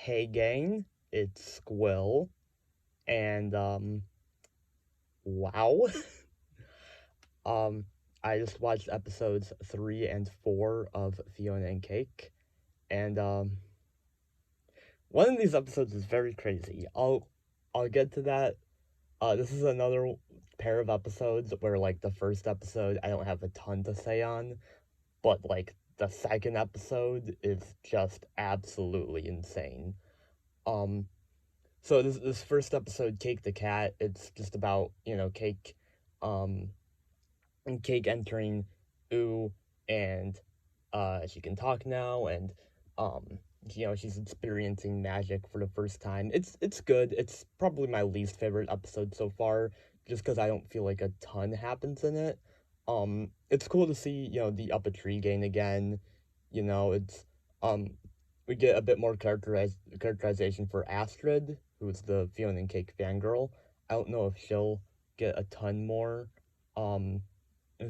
Hey gang, it's Squill, and wow. um, I just watched episodes 3 and 4 of Fiona and Cake, and one of these episodes is very crazy. I'll get to that. This is another pair of episodes where like the first episode I don't have a ton to say on, but like the second episode is just absolutely insane. Um, So this first episode, Cake the Cat, it's just about, Cake, um, and Cake entering Ooh, and she can talk now, and um, she's experiencing magic for the first time. It's good. It's probably my least favorite episode so far, just because I don't feel like a ton happens in it. It's cool to see, the up a tree gain again. It's um we get a bit more characterization for Astrid, who's the Fiona and Cake fangirl. I don't know if she'll get a ton more um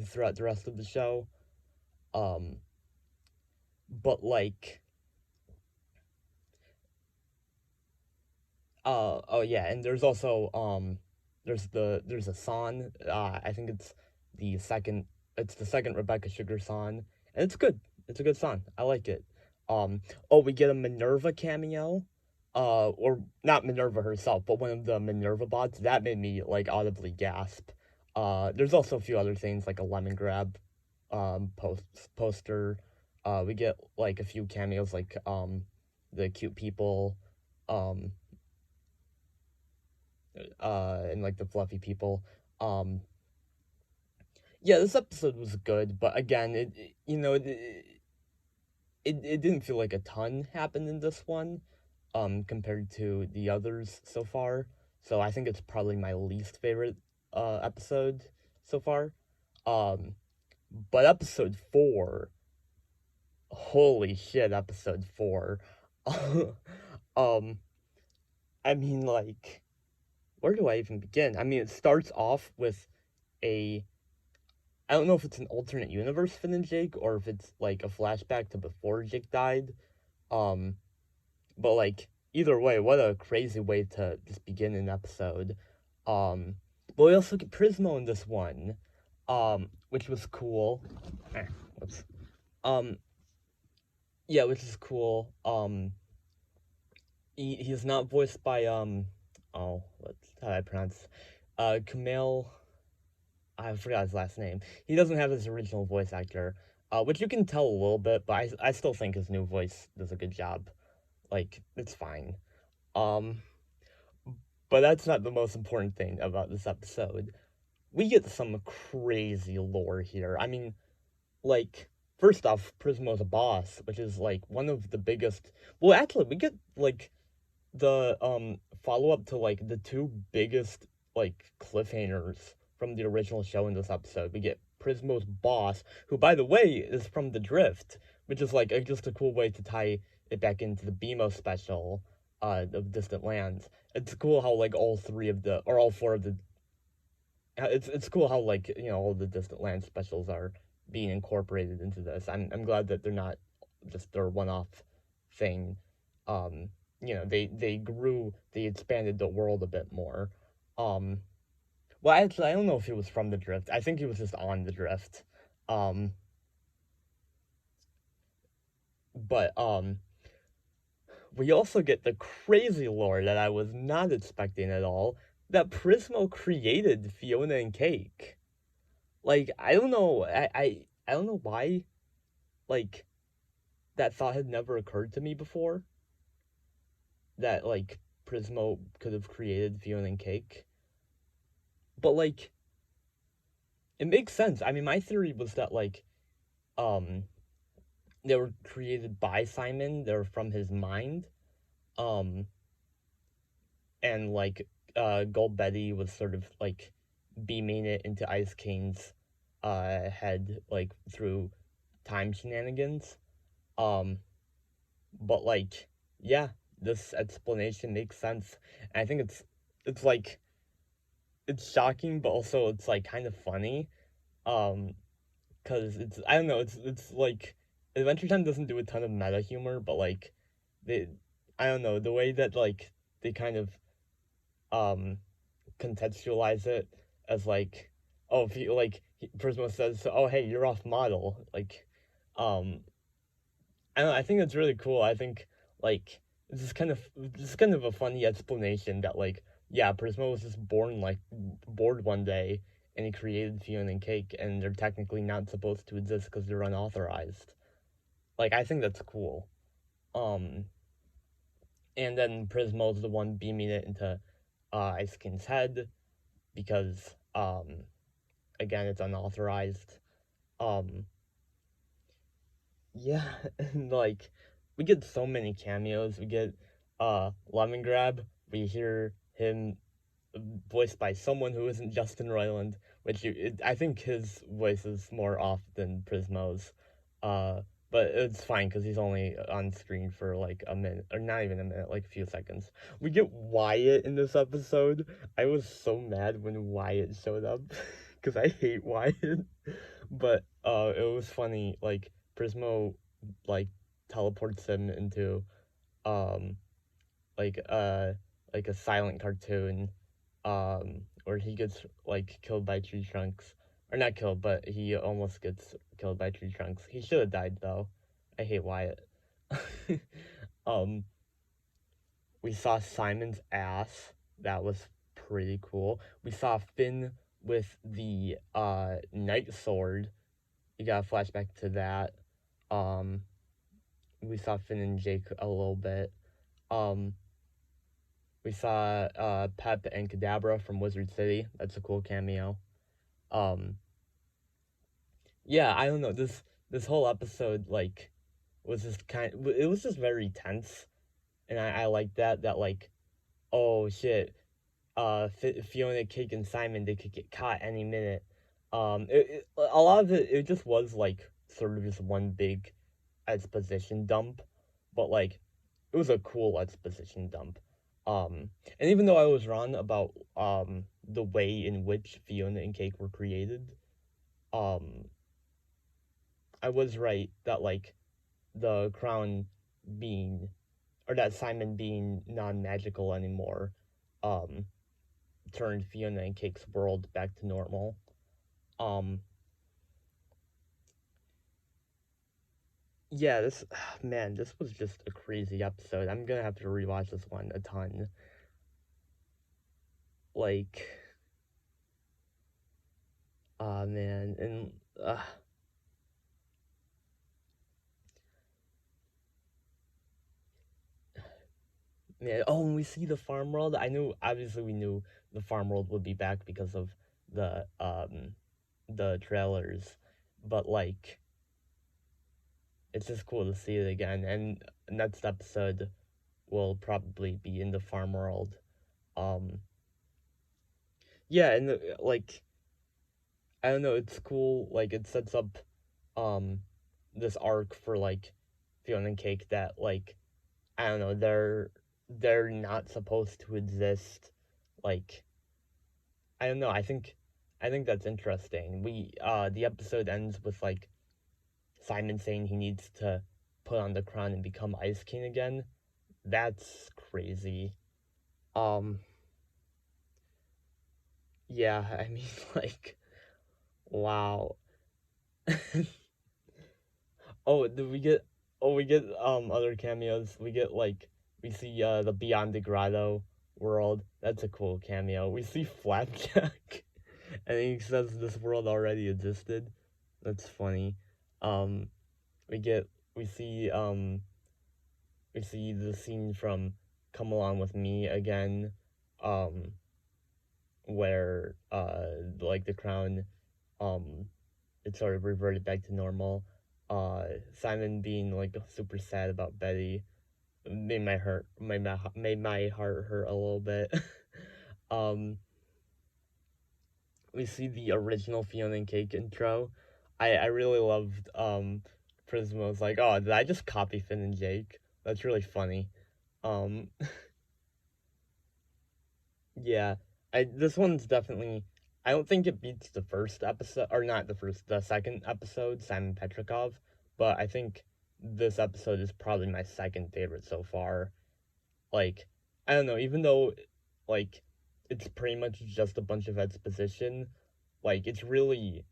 throughout the rest of the show. Um but like oh yeah, and there's also there's a song, I think it's the second Rebecca Sugar song, and it's good. It's a good song. I like it. Oh, we get a Minerva cameo, or not Minerva herself, but one of the Minerva bots. That made me like audibly gasp. There's also a few other things like a lemon grab, poster. We get like a few cameos like the cute people, um, and like the fluffy people. Um, yeah, this episode was good, but again, it didn't feel like a ton happened in this one, compared to the others so far. So I think it's probably my least favorite episode so far. Um, but episode 4, holy shit, episode 4. um, I mean, like, where do I even begin? I mean, it starts off with a I don't know if it's an alternate universe Finn and Jake or if it's like a flashback to before Jake died. Um, but like either way, what a crazy way to just begin an episode. Um, but we also get Prismo in this one, which was cool. Whoops. Um, yeah, which is cool. He's not voiced by what's how do I pronounce? Kumail. I forgot his last name. He doesn't have his original voice actor, which you can tell a little bit, but I still think his new voice does a good job. Like, it's fine. Um, but that's not the most important thing about this episode. We get some crazy lore here. I mean, like, first off, Prismo's a boss, which is like one of the biggest. Well, actually, we get like the follow up to like the two biggest like cliffhangers from the original show in this episode. We get Prismo's boss, who by the way is from the Drift, which is like just a cool way to tie it back into the BMO special of Distant Lands. It's cool how like all three of the or all four of the it's cool how like all the Distant Lands specials are being incorporated into this. I'm glad that they're not just their one off thing. Um, they expanded the world a bit more. Um, well, actually, I don't know if he was from the Drift. I think he was just on the Drift. Um, but we also get the crazy lore that I was not expecting at all. That Prismo created Fiona and Cake. Like, I don't know. I don't know why. Like, that thought had never occurred to me before. That like Prismo could have created Fiona and Cake. But like it makes sense. I mean, my theory was that like um they were created by Simon. They were from his mind. Um and like Gold Betty was sort of like beaming it into Ice King's head like through time shenanigans. Um but like yeah, this explanation makes sense. And I think it's like it's shocking but also it's like kind of funny. Um because it's I don't know, it's like Adventure Time doesn't do a ton of meta humor, but like they I don't know, the way that like they kind of um contextualize it as like, oh, if you like Prismo says, oh hey, you're off model, like, um I don't know, I think that's really cool. I think like this is kind of a funny explanation that like, yeah, Prismo was just born like bored one day and he created Fiona and Cake and they're technically not supposed to exist because they're unauthorized. Like I think that's cool. Um and then Prismo's the one beaming it into Ice King's head because again it's unauthorized. Um yeah, and like we get so many cameos. We get Lemon Grab. We hear him voiced by someone who isn't Justin Roiland, which I think his voice is more off than Prismo's. Uh, but it's fine because he's only on screen for like a minute, or not even a minute, like a few seconds. We get Wyatt in this episode. I was so mad when Wyatt showed up because I hate Wyatt. But it was funny. Like Prismo, like teleports him into um like uh like a silent cartoon where he gets like killed by tree trunks, or not killed, but he almost gets killed by tree trunks. He should have died though. I hate Wyatt. um we saw Simon's ass. That was pretty cool. We saw Finn with the night sword. You got a flashback to that. um we saw Finn and Jake a little bit. um We saw Pep and Kadabra from Wizard City. That's a cool cameo. Um, yeah, I don't know. This whole episode like was just it was just very tense, and I like that. That like, oh shit, Fiona, Cake, and Simon, they could get caught any minute. A lot of it just was like sort of just one big exposition dump, but like it was a cool exposition dump. And even though I was wrong about the way in which Fiona and Cake were created, um, I was right that like the crown being, or that Simon being non-magical anymore, um, turned Fiona and Cake's world back to normal. Um, yeah, this man, this was just a crazy episode. I'm gonna have to rewatch this one a ton. Like, man, and man, oh, when we see the farm world, I knew obviously we knew the farm world would be back because of the trailers, but like it's just cool to see it again. And next episode will probably be in the farm world. Um, yeah, and like I don't know, it's cool. Like it sets up um this arc for like Fiona and Cake that like I don't know, they're not supposed to exist. Like I don't know. I think that's interesting. The episode ends with like Simon saying he needs to put on the crown and become Ice King again. That's crazy. Um yeah, I mean like wow. Oh, do we get we get other cameos. We get like we see the Beyond the Grotto world. That's a cool cameo. We see Flapjack and he says this world already existed. That's funny. Um we get we see the scene from Come Along with Me again, um where like the crown um it sort of reverted back to normal. Simon being like super sad about Betty made my heart hurt a little bit. um, we see the original Fiona and Cake intro. I really loved Prismo's like, oh, did I just copy Finn and Jake? That's really funny. Um, yeah, I this one's definitely. I don't think it beats the first episode, or not the first, the second episode, Simon Petrikov. But I think this episode is probably my second favorite so far. like, I don't know, even though like it's pretty much just a bunch of exposition, like it's really,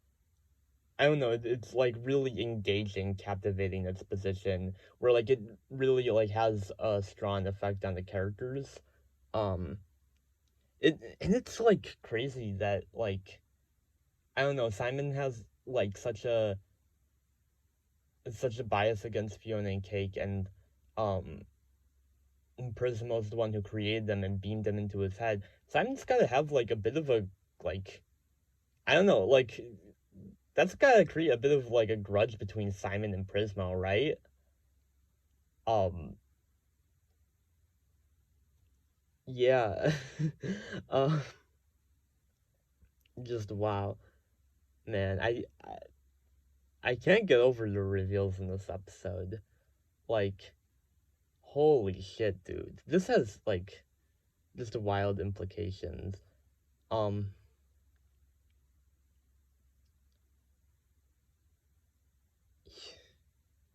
I don't know, it's like really engaging, captivating exposition where like it really like has a strong effect on the characters. Um and it's like crazy that like, I don't know, Simon has like such a bias against Fiona and Cake, and um Prismo's the one who created them and beamed them into his head. Simon's gotta have like a bit of a, like, I don't know, like that's gotta create a bit of like a grudge between Simon and Prismo, right? Um yeah. uh just wow. Man, I can't get over the reveals in this episode. Like, holy shit, dude. This has like just wild implications. Um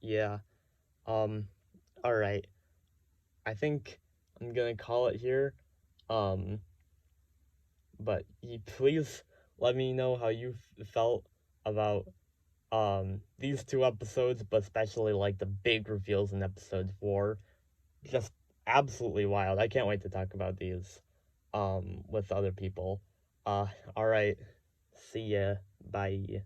yeah. All right. I think I'm gonna call it here. Um, but please let me know how you felt about these two episodes, but especially like the big reveals in episode 4. Just absolutely wild. I can't wait to talk about these with other people. All right. See ya. Bye.